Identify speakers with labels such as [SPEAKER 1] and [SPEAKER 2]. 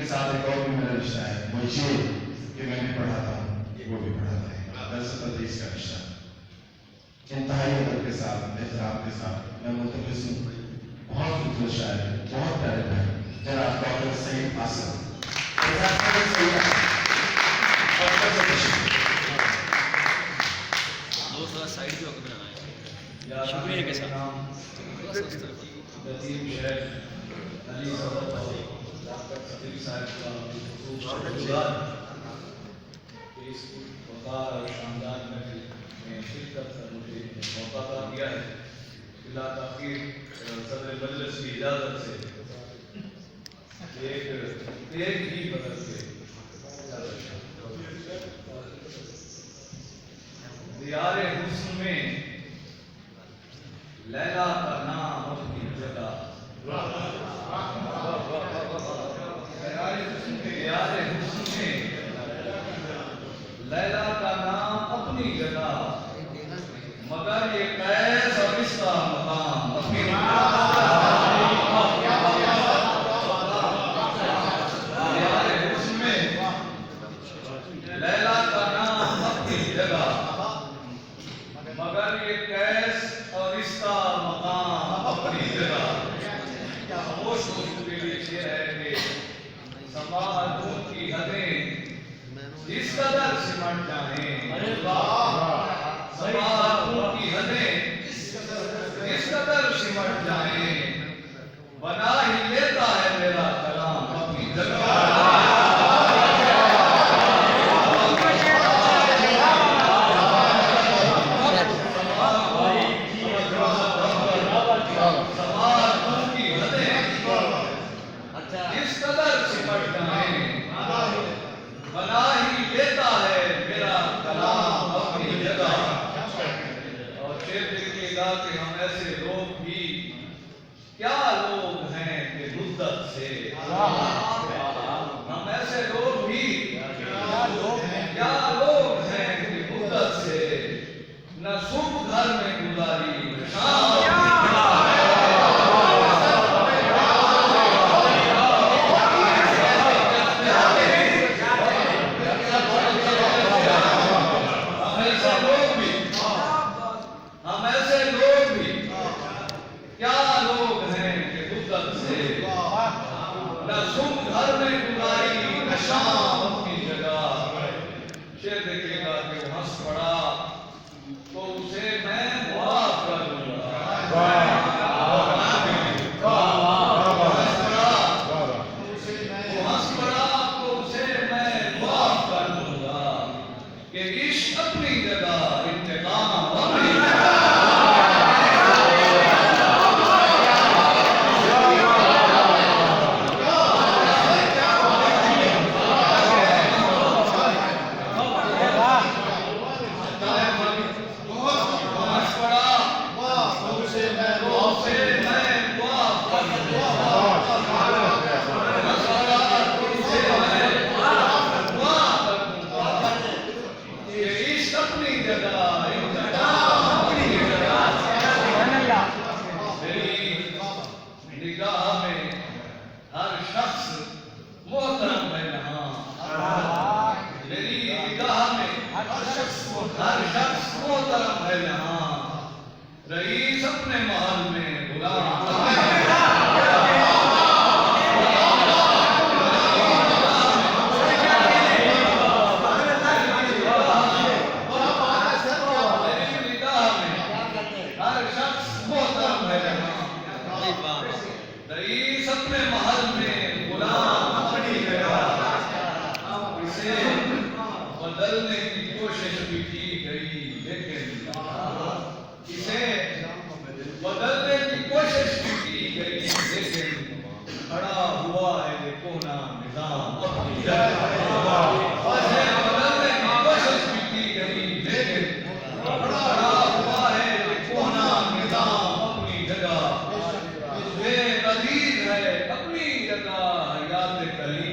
[SPEAKER 1] साथ एक और भी मेरा रिश्ता है, वो ये कि मैंने पढ़ाता हूँ, वो भी पढ़ाता है। दरअसल प्रदेश का रिश्ता इंतहाई अदब के साथ, एहतराम के साथ मैं मुल्तमिस हूँ, बहुत खूबसूरत शायर, बहुत प्यारे भाई जनाब डॉक्टर सईद आसम।
[SPEAKER 2] साइड भी होकर बनाना है शुक्रिया के साथ
[SPEAKER 3] शानदार महफिल में शिरकत कर मुझे मौका दिया है। बिला ताखीर सदर मजलिस की इजाजत से एक ही बदल के दियारे हुस्न में लैला का नाम अपनी जगह, दियारे हुस्न में लैला का नाम अपनी जगह, मगर ये कैस और इसका मकाम अपनी दियारे हुस्न में लैला का नाम अपनी जगह, मगर ये कैस और इसका मकाम अपनी जगह। खामोश दोस्तों के लिए शेर है कि समाअतों की हदें इस कदर सिमट जाएं, समाअतों की हदें इस कदर सिमट जाएं, बना ही लेता है मेरा कलाम अपनी जगह। कि हम ऐसे लोग भी क्या लोग हैं कि मुद्दत से, हम ऐसे लोग भी क्या लोग हैं कि मुद्दत से न सुबह घर में गुजारी न शाम। शेर देखिएगा कि वो हंस पड़ा तो उसे मैं माफ कर दूंगा, हंस पड़ा तो उसे मैं माफ कर दूंगा कि इश्क अपनी जगह इंतकाम अपनी रईस अपने महल में गुलाम हर शख्स मोहतरम है जहां, रईस अपने महल में गुलाम अपनी जगह। इसे बदलने की कोशिश भी की गई लेकिन इसे बदलने की कोशिश भी की गई लेकिन खड़ा हुआ है ये कोना निजाम अपनी जगह। इसे बदलने की कोशिश भी की गई लेकिन खड़ा हुआ है ये कोना निजाम अपनी जगह। तुझे अजीज है अपनी जगह याद कली